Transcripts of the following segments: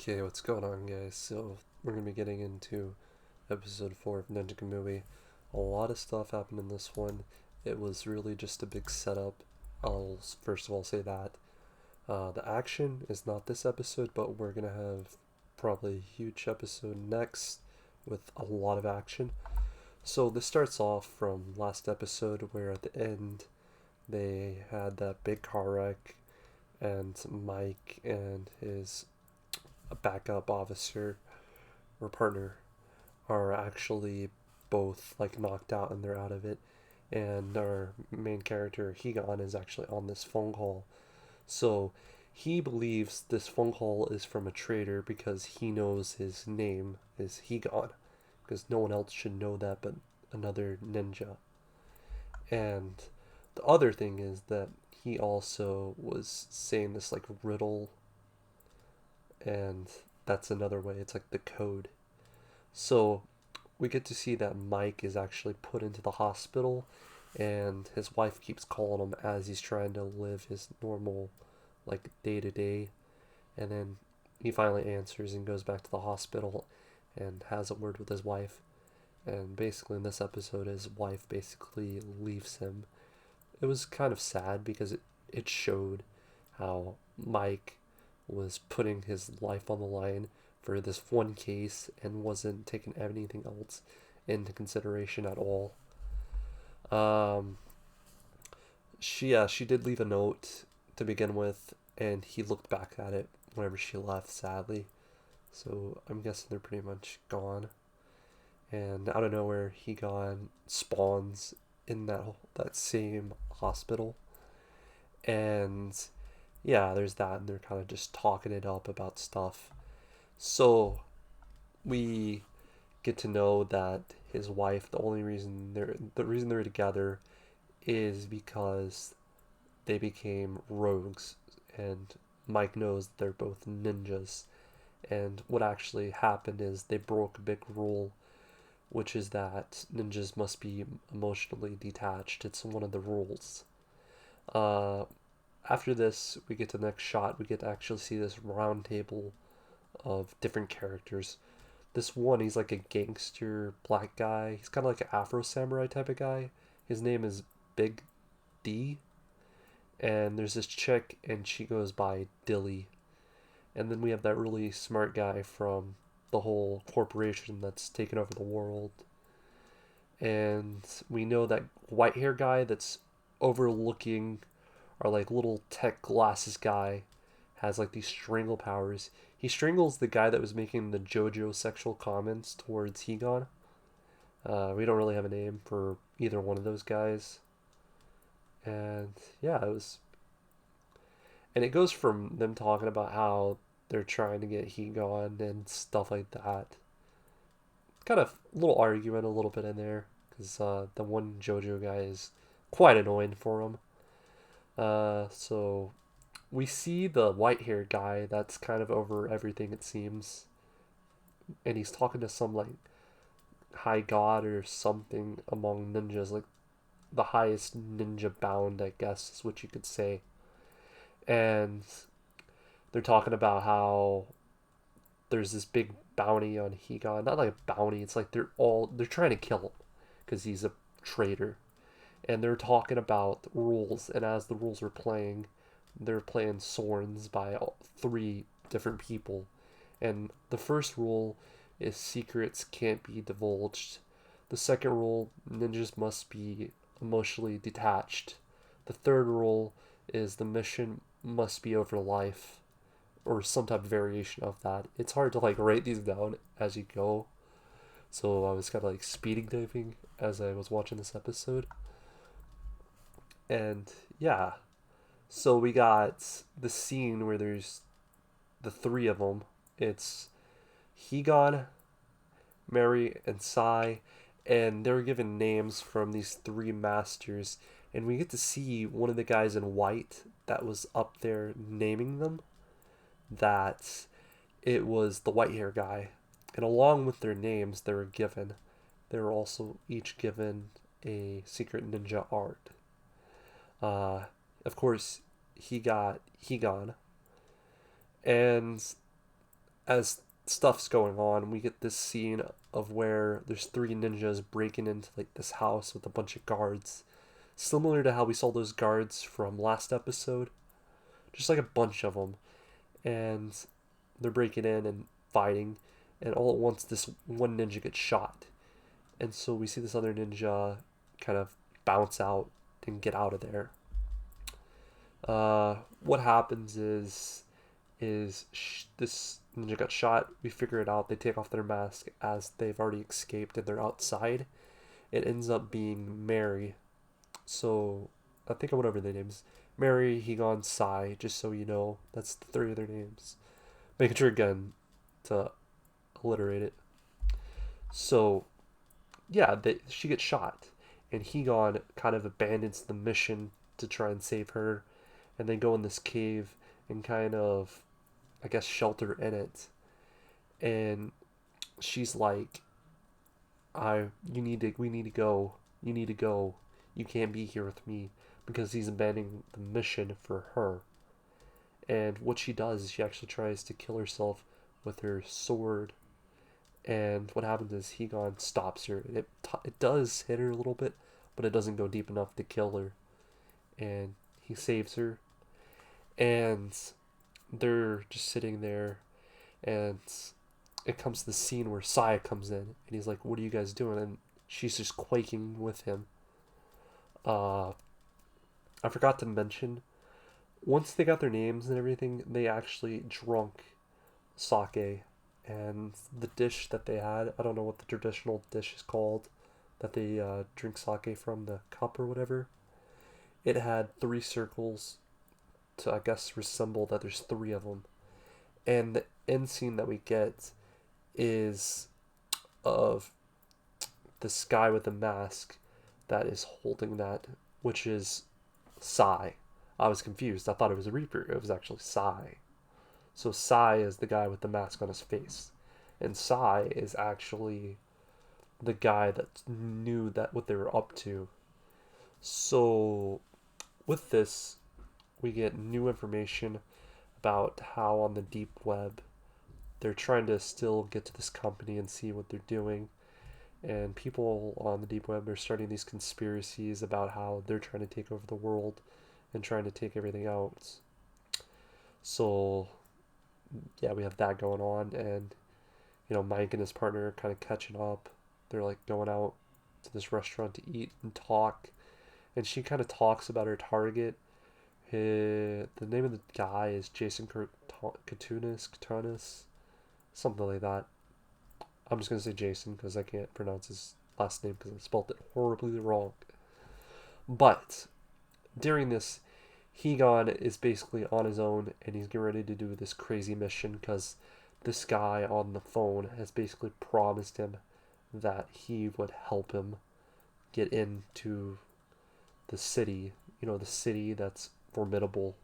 Okay, what's going on, guys? So, we're going to be getting into episode 4 of Ninja KAMUI. A lot of stuff happened in this one. It was really just a big setup. I'll first of all say that. The action is not this episode, but we're going to have probably a huge episode next with a lot of action. So, this starts off from last episode where at the end they had that big car wreck and Mike and his backup officer or partner are actually both like knocked out and they're out of it. And our main character, Higan, is actually on this phone call. So he believes this phone call is from a traitor because he knows his name is Higan. Because no one else should know that but another ninja. And the other thing is that he also was saying this like riddle, and that's another way. It's like the code. So we get to see that Mike is actually put into the hospital, and his wife keeps calling him as he's trying to live his normal, like, day to day. And then he finally answers and goes back to the hospital and has a word with his wife. And basically, in this episode, his wife basically leaves him. It was kind of sad because it showed how Mike was putting his life on the line for this one case and wasn't taking anything else into consideration at all. Um, she did leave a note to begin with, and he looked back at it whenever she left, sadly. So I'm guessing they're pretty much gone. And out of nowhere, he gone spawns in that same hospital, and yeah, there's that, and they're kind of just talking it up about stuff. So we get to know that his wife, the reason they're together is because they became rogues, and Mike knows they're both ninjas. And what actually happened is they broke a big rule, which is that ninjas must be emotionally detached. It's one of the rules. Uh, After this, we get to the next shot. We get to actually see this round table of different characters. This one, he's like a gangster black guy. He's kind of like an Afro samurai type of guy. His name is Big D. And there's this chick, and she goes by Dilly. And then we have that really smart guy from the whole corporation that's taken over the world. And we know that white hair guy that's overlooking our like little tech glasses guy has like these strangle powers. He strangles the guy that was making the JoJo sexual comments towards Higan. We don't really have a name for either one of those guys. And yeah, and it goes from them talking about how they're trying to get Higan and stuff like that. Kind of a little argument a little bit in there because the one JoJo guy is quite annoying for him. So we see the white haired guy that's kind of over everything, it seems, and he's talking to some like high god or something among ninjas, like the highest ninja bound, I guess is what you could say. And they're talking about how there's this big bounty on Higan. Not like a bounty, it's like they're trying to kill him because he's a traitor. And they're talking about rules, and as the rules are playing, they're playing sworns by three different people. And the first rule is secrets can't be divulged. The second rule, ninjas must be emotionally detached. The third rule is the mission must be over life, or some type of variation of that. It's hard to like write these down as you go, so I was kind of like speeding typing as I was watching this episode. And yeah, so we got the scene where there's the three of them. It's Higan, Mary, and Sai, and they're given names from these three masters. And we get to see one of the guys in white that was up there naming them. That it was the white hair guy. And along with their names, they were also each given a secret ninja art. Uh, of course, he got Higan, and as stuff's going on, we get this scene of where there's three ninjas breaking into like this house with a bunch of guards, similar to how we saw those guards from last episode, just like a bunch of them, and they're breaking in and fighting, and all at once this one ninja gets shot, and so we see this other ninja kind of bounce out and get out of there. What happens is this ninja got shot. We figure it out. They take off their mask as they've already escaped and they're outside. It ends up being Mary. So I think I went over their names. Mary, Hegon, Sai, just so you know. That's the three of their names. Making sure again to alliterate it. So yeah, she gets shot. And Hegon kind of abandons the mission to try and save her. And they go in this cave and kind of, I guess, shelter in it. And she's like, we need to go. You need to go. You can't be here with me, because he's abandoning the mission for her. And what she does is she actually tries to kill herself with her sword. And what happens is Hegon stops her. It does hit her a little bit, but it doesn't go deep enough to kill her. And he saves her. And they're just sitting there, and it comes to the scene where Sai comes in, and he's like, "What are you guys doing?" And she's just quaking with him. I forgot to mention, once they got their names and everything, they actually drunk sake, and the dish that they had, I don't know what the traditional dish is called, that they drink sake from, the cup or whatever. It had three circles to, I guess, resemble that there's three of them. And the end scene that we get is of this guy with a mask that is holding that, which is Sai. I was confused. I thought it was a Reaper. It was actually Sai. So Sai is the guy with the mask on his face. And Sai is actually the guy that knew that what they were up to. So with this, we get new information about how on the deep web they're trying to still get to this company and see what they're doing. And people on the deep web are starting these conspiracies about how they're trying to take over the world and trying to take everything out. So yeah, we have that going on, and Mike and his partner are kind of catching up. They're like going out to this restaurant to eat and talk, and she kind of talks about her target. The name of the guy is Jason Katunis, something like that. I'm just gonna say Jason because I can't pronounce his last name because I spelled it horribly wrong. But during this, Hegon is basically on his own, and he's getting ready to do this crazy mission because this guy on the phone has basically promised him that he would help him get into the city. The city that's formidable.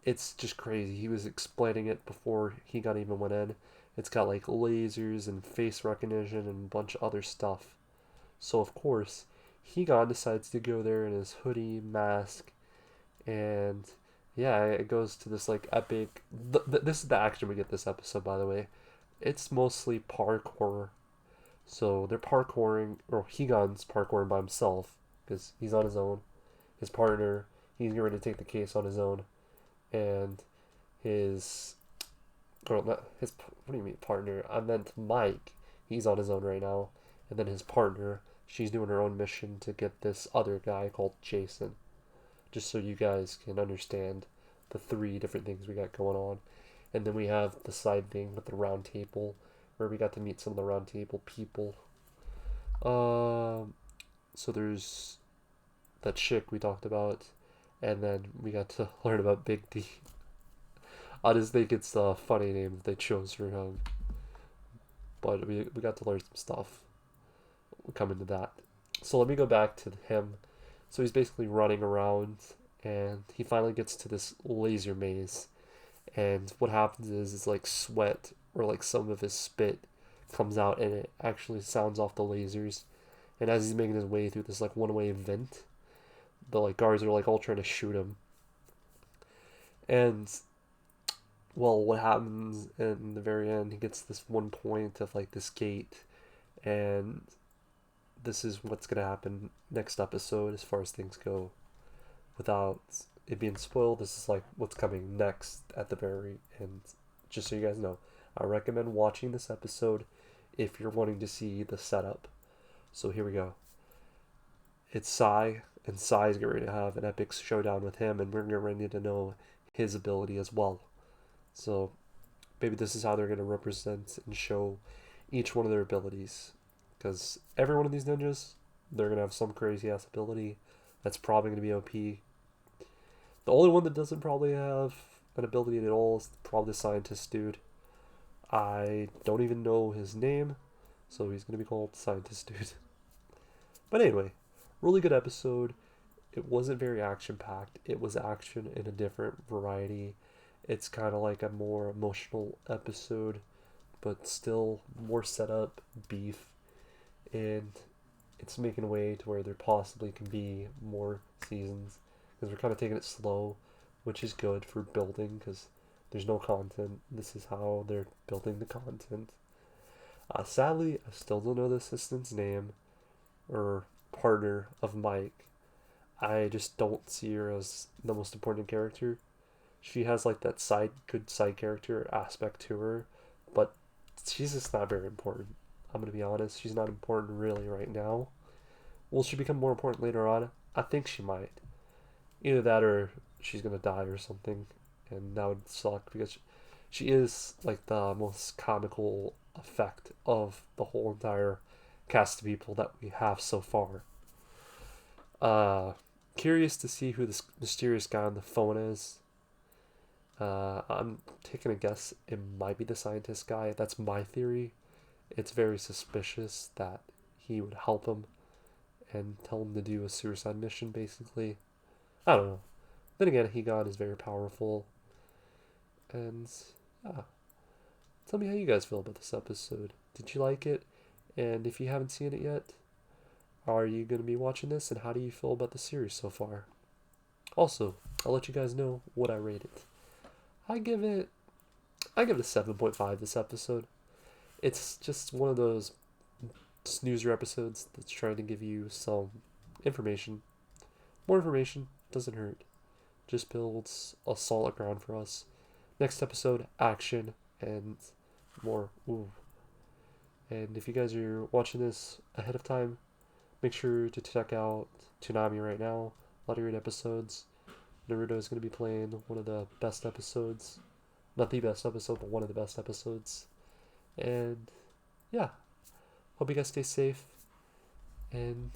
It's just crazy. He was explaining it before Hegon even went in. It's got like lasers and face recognition and a bunch of other stuff. So of course, Hegon decides to go there in his hoodie, mask, and yeah, it goes to this like epic. This is the action we get this episode, by the way. It's mostly parkour. So they're parkouring, or Hegon's parkouring by himself because he's on his own. His partner, he's getting ready to take the case on his own, and his not his, what do you mean partner? I meant Mike. He's on his own right now, and then his partner, she's doing her own mission to get this other guy called Jason. Just so you guys can understand the three different things we got going on. And then we have the side thing with the round table, where we got to meet some of the round table people. So there's that chick we talked about, and then we got to learn about Big D. I just think it's a funny name that they chose for him. But we got to learn some stuff. We'll come into that. So let me go back to him. So he's basically running around, and he finally gets to this laser maze. And what happens is like sweat or like some of his spit comes out, and it actually sounds off the lasers. And as he's making his way through this like one-way vent, the like guards are like all trying to shoot him. And well, what happens in the very end, he gets this one point of like this gate, and this is what's gonna happen next episode as far as things go. Without it being spoiled, this is like what's coming next at the very end. Just so you guys know, I recommend watching this episode if you're wanting to see the setup. So here we go. It's Sai, and Sai's getting ready to have an epic showdown with him, and we're getting ready to know his ability as well. So maybe this is how they're going to represent and show each one of their abilities. Because every one of these ninjas, they're going to have some crazy ass ability that's probably going to be OP. The only one that doesn't probably have an ability at all is probably the scientist dude. I don't even know his name, so he's going to be called Scientist Dude. But anyway, really good episode. It wasn't very action packed. It was action in a different variety. It's kind of like a more emotional episode, but still more setup, beef, and it's making a way to where there possibly can be more seasons because we're kind of taking it slow, which is good for building because there's no content. This is how they're building the content. Sadly, I still don't know the assistant's name or partner of Mike. I just don't see her as the most important character. She has like that good side character aspect to her, but she's just not very important. I'm gonna be honest, she's not important really right now. Will she become more important later on? I think she might. Either that or she's gonna die or something, and that would suck because she is like the most comical effect of the whole entire cast of people that we have so far. Uh, Curious to see who this mysterious guy on the phone is. I'm taking a guess. It might be the scientist guy. That's my theory. It's very suspicious that he would help him and tell him to do a suicide mission, basically. I don't know. Then again, Higan is very powerful. And yeah, tell me how you guys feel about this episode. Did you like it? And if you haven't seen it yet, are you going to be watching this? And how do you feel about the series so far? Also, I'll let you guys know what I rate it. I give it a 7.5 this episode. It's just one of those snoozer episodes that's trying to give you some information. More information doesn't hurt. Just builds a solid ground for us. Next episode, action and more. Ooh. And if you guys are watching this ahead of time, make sure to check out Toonami right now. A lot of great episodes. Naruto is going to be playing one of the best episodes. Not the best episode, but one of the best episodes. And yeah, hope you guys stay safe. And